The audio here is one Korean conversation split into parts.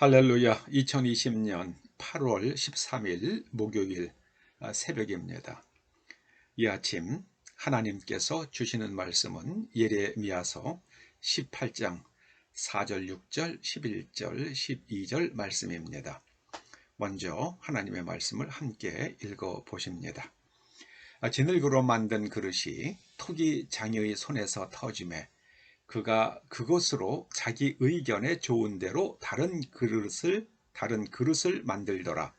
할렐루야. 2020년 8월 13일 목요일 새벽입니다. 이 아침 하나님께서 주시는 말씀은 예레미야서 18장 4절, 6절, 11절, 12절 말씀입니다. 먼저 하나님의 말씀을 함께 읽어보십니다. 진흙으로 만든 그릇이 토기 장여의 손에서 터지매 그가 그것으로 자기 의견에 좋은 대로 다른 그릇을 만들더라.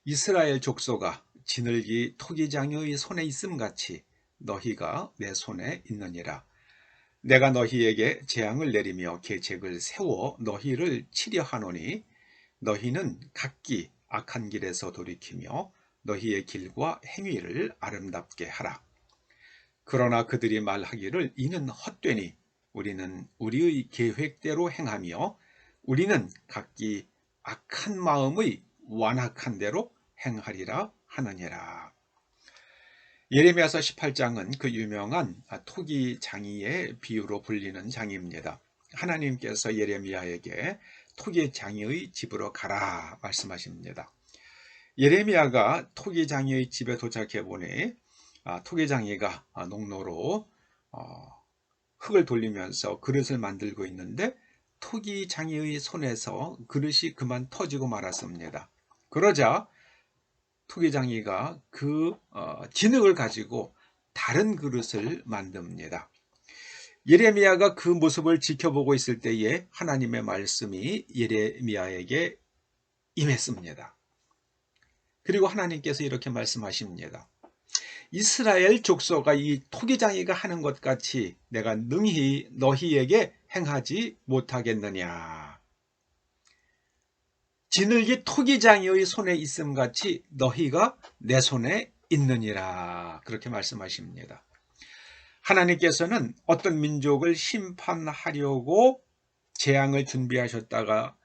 이스라엘 족속아, 진흙이 토기장의 손에 있음같이 너희가 내 손에 있느니라. 내가 너희에게 재앙을 내리며 계책을 세워 너희를 치려 하노니 너희는 각기 악한 길에서 돌이키며 너희의 길과 행위를 아름답게 하라. 그러나 그들이 말하기를 이는 헛되니 우리는 우리의 계획대로 행하며 우리는 각기 악한 마음의 완악한 대로 행하리라 하느니라. 예레미야서 18장은 그 유명한 토기 장이의 비유로 불리는 장입니다. 하나님께서 예레미야에게 토기 장이의 집으로 가라 말씀하십니다. 예레미야가 토기 장이의 집에 도착해 보니 토기 장이가 농로로 흙을 돌리면서 그릇을 만들고 있는데 토기 장이의 손에서 그릇이 그만 터지고 말았습니다. 그러자 토기 장이가 그 진흙을 가지고 다른 그릇을 만듭니다. 예레미야가 그 모습을 지켜보고 있을 때에 하나님의 말씀이 예레미야에게 임했습니다. 그리고 하나님께서 이렇게 말씀하십니다. 이스라엘 족속아, 이 토기장이가 하는 것 같이 내가 능히 너희에게 행하지 못하겠느냐. 진흙이 토기장이의 손에 있음같이 너희가 내 손에 있느니라. 그렇게 말씀하십니다. 하나님께서는 어떤 민족을 심판하려고 재앙을 준비하셨다가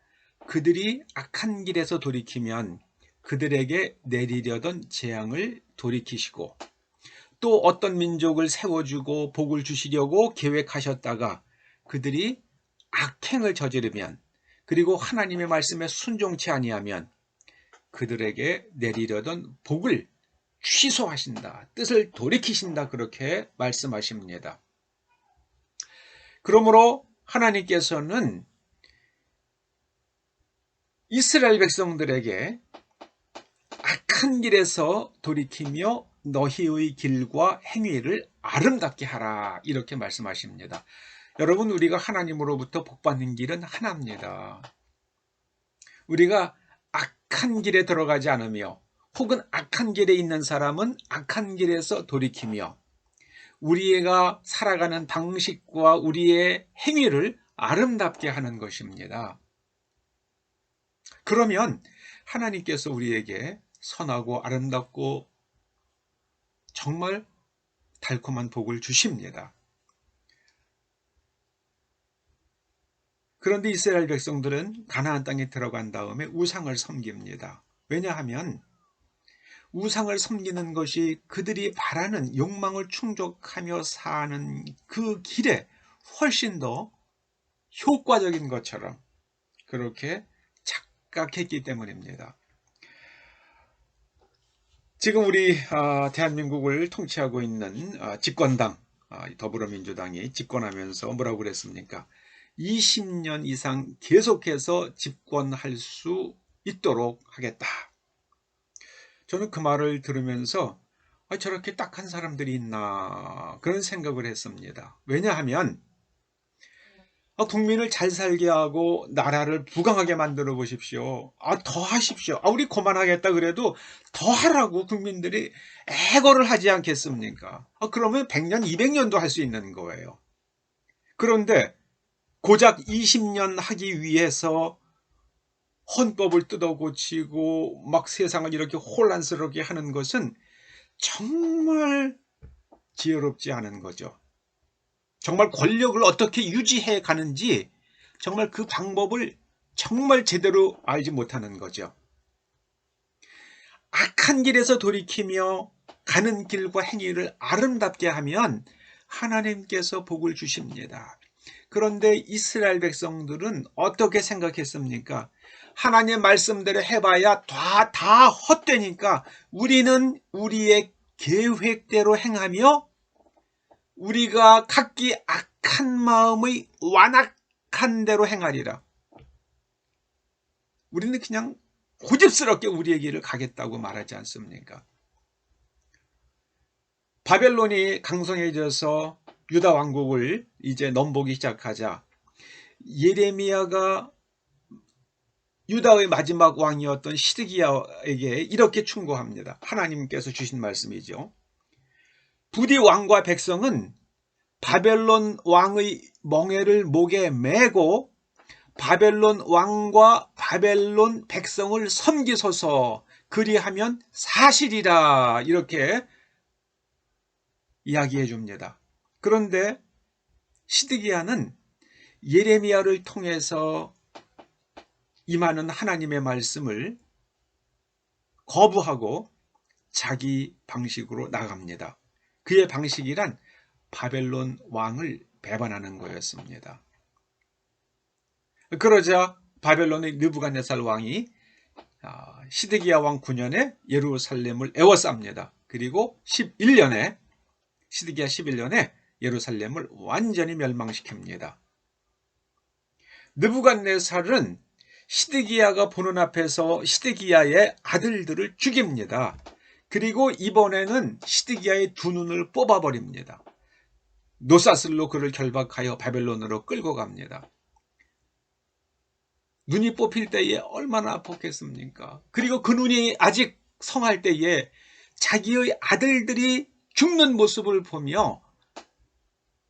그들이 악한 길에서 돌이키면 그들에게 내리려던 재앙을 돌이키시고 또 어떤 민족을 세워주고 복을 주시려고 계획하셨다가 그들이 악행을 저지르면 그리고 하나님의 말씀에 순종치 아니하면 그들에게 내리려던 복을 취소하신다. 뜻을 돌이키신다. 그렇게 말씀하십니다. 그러므로 하나님께서는 이스라엘 백성들에게 악한 길에서 돌이키며 너희의 길과 행위를 아름답게 하라 이렇게 말씀하십니다. 여러분, 우리가 하나님으로부터 복받는 길은 하나입니다. 우리가 악한 길에 들어가지 않으며 혹은 악한 길에 있는 사람은 악한 길에서 돌이키며 우리가 살아가는 방식과 우리의 행위를 아름답게 하는 것입니다. 그러면 하나님께서 우리에게 선하고 아름답고 정말 달콤한 복을 주십니다. 그런데 이스라엘 백성들은 가나안 땅에 들어간 다음에 우상을 섬깁니다. 왜냐하면 우상을 섬기는 것이 그들이 바라는 욕망을 충족하며 사는 그 길에 훨씬 더 효과적인 것처럼 그렇게 착각했기 때문입니다. 지금 우리 대한민국을 통치하고 있는 집권당 더불어민주당이 집권하면서 뭐라고 그랬습니까? 20년 이상 계속해서 집권할 수 있도록 하겠다. 저는 그 말을 들으면서 저렇게 딱한 사람들이 있나 그런 생각을 했습니다. 왜냐하면 국민을 잘 살게 하고 나라를 부강하게 만들어 보십시오. 더 하십시오. 우리 그만하겠다 그래도 더 하라고 국민들이 애걸을 하지 않겠습니까? 그러면 100년, 200년도 할 수 있는 거예요. 그런데 고작 20년 하기 위해서 헌법을 뜯어고치고 막 세상을 이렇게 혼란스럽게 하는 것은 정말 지혜롭지 않은 거죠. 정말 권력을 어떻게 유지해 가는지 정말 그 방법을 정말 제대로 알지 못하는 거죠. 악한 길에서 돌이키며 가는 길과 행위를 아름답게 하면 하나님께서 복을 주십니다. 그런데 이스라엘 백성들은 어떻게 생각했습니까? 하나님 말씀대로 해봐야 다 헛되니까 우리는 우리의 계획대로 행하며 우리가 각기 악한 마음의 완악한 대로 행하리라. 우리는 그냥 고집스럽게 우리의 길을 가겠다고 말하지 않습니까? 바벨론이 강성해져서 유다 왕국을 이제 넘보기 시작하자 예레미야가 유다의 마지막 왕이었던 시드기야에게 이렇게 충고합니다. 하나님께서 주신 말씀이죠. 부디 왕과 백성은 바벨론 왕의 멍에를 목에 메고 바벨론 왕과 바벨론 백성을 섬기소서, 그리하면 사실이라, 이렇게 이야기해 줍니다. 그런데 시드기야는 예레미야를 통해서 임하는 하나님의 말씀을 거부하고 자기 방식으로 나갑니다. 그의 방식이란 바벨론 왕을 배반하는 거였습니다. 그러자 바벨론의 느부갓네살 왕이 시드기야 왕 9년에 예루살렘을 에워쌉니다. 그리고 11년에 시드기야 11년에 예루살렘을 완전히 멸망시킵니다. 느부갓네살은 시드기야가 보는 앞에서 시드기야의 아들들을 죽입니다. 그리고 이번에는 시드기야의 두 눈을 뽑아버립니다. 노사슬로 그를 결박하여 바벨론으로 끌고 갑니다. 눈이 뽑힐 때에 얼마나 아팠겠습니까? 그리고 그 눈이 아직 성할 때에 자기의 아들들이 죽는 모습을 보며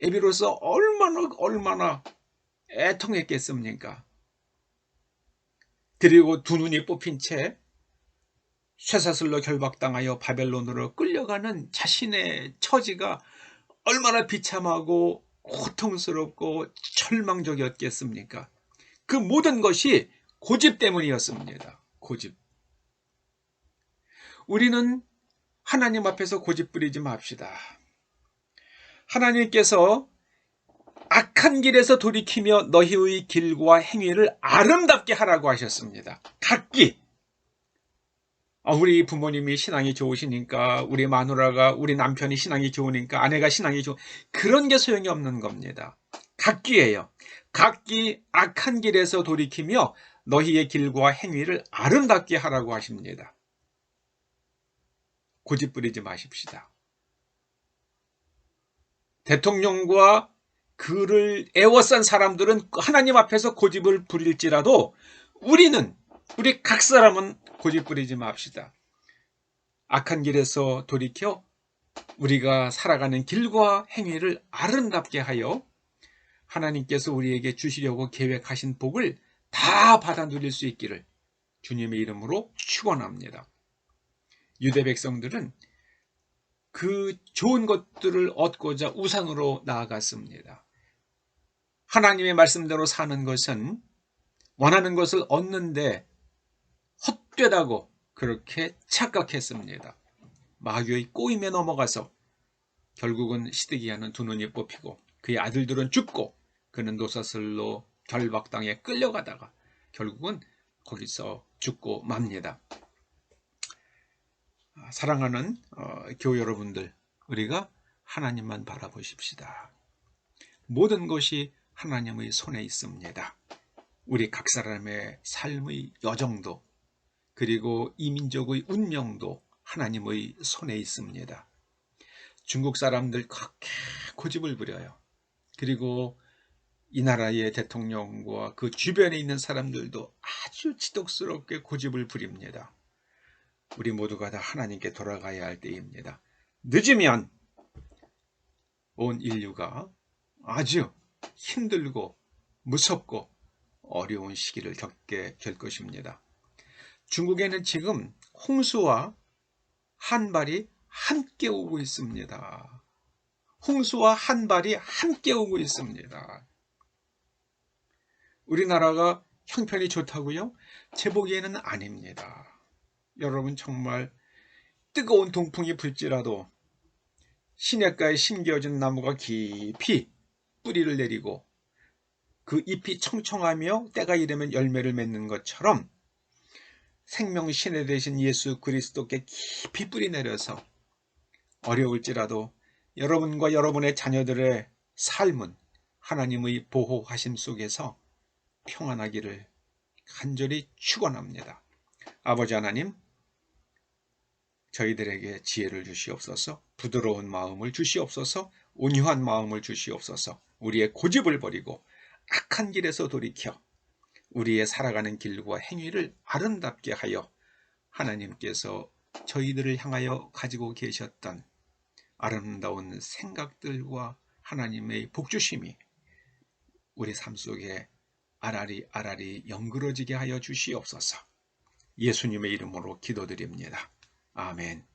애비로서 얼마나 애통했겠습니까? 그리고 두 눈이 뽑힌 채 쇠사슬로 결박당하여 바벨론으로 끌려가는 자신의 처지가 얼마나 비참하고 고통스럽고 절망적이었겠습니까? 그 모든 것이 고집 때문이었습니다. 고집. 우리는 하나님 앞에서 고집 부리지 맙시다. 하나님께서 악한 길에서 돌이키며 너희의 길과 행위를 아름답게 하라고 하셨습니다. 각기. 우리 부모님이 신앙이 좋으시니까, 우리 마누라가, 우리 남편이 신앙이 좋으니까, 아내가 신앙이 그런 게 소용이 없는 겁니다. 각기예요. 각기 악한 길에서 돌이키며 너희의 길과 행위를 아름답게 하라고 하십니다. 고집 부리지 마십시다. 대통령과 그를 애워싼 사람들은 하나님 앞에서 고집을 부릴지라도 우리 각 사람은 고집 부리지 맙시다. 악한 길에서 돌이켜 우리가 살아가는 길과 행위를 아름답게 하여 하나님께서 우리에게 주시려고 계획하신 복을 다 받아 누릴 수 있기를 주님의 이름으로 축원합니다. 유대 백성들은 그 좋은 것들을 얻고자 우상으로 나아갔습니다. 하나님의 말씀대로 사는 것은 원하는 것을 얻는데 헛되다고 그렇게 착각했습니다. 마귀의 꼬임에 넘어가서 결국은 시드기야는 두 눈이 뽑히고 그의 아들들은 죽고 그는 노사슬로 결박당에 끌려가다가 결국은 거기서 죽고 맙니다. 사랑하는 교회 여러분들, 우리가 하나님만 바라보십시다. 모든 것이 하나님의 손에 있습니다. 우리 각 사람의 삶의 여정도 그리고 이 민족의 운명도 하나님의 손에 있습니다. 중국 사람들 그렇게 고집을 부려요. 그리고 이 나라의 대통령과 그 주변에 있는 사람들도 아주 지독스럽게 고집을 부립니다. 우리 모두가 다 하나님께 돌아가야 할 때입니다. 늦으면 온 인류가 아주 힘들고 무섭고 어려운 시기를 겪게 될 것입니다. 중국에는 지금 홍수와 한발이 함께 오고 있습니다. 홍수와 한발이 함께 오고 있습니다. 우리나라가 형편이 좋다고요? 제 보기에는 아닙니다. 여러분, 정말 뜨거운 동풍이 불지라도 시냇가에 심겨진 나무가 깊이 뿌리를 내리고 그 잎이 청청하며 때가 이르면 열매를 맺는 것처럼 생명신의 되신 예수 그리스도께 깊이 뿌리 내려서 어려울지라도 여러분과 여러분의 자녀들의 삶은 하나님의 보호하심 속에서 평안하기를 간절히 축원합니다. 아버지 하나님, 저희들에게 지혜를 주시옵소서, 부드러운 마음을 주시옵소서, 온유한 마음을 주시옵소서, 우리의 고집을 버리고 악한 길에서 돌이켜 우리의 살아가는 길과 행위를 아름답게 하여 하나님께서 저희들을 향하여 가지고 계셨던 아름다운 생각들과 하나님의 복주심이 우리 삶 속에 아라리 연그러지게 하여 주시옵소서. 예수님의 이름으로 기도드립니다. 아멘.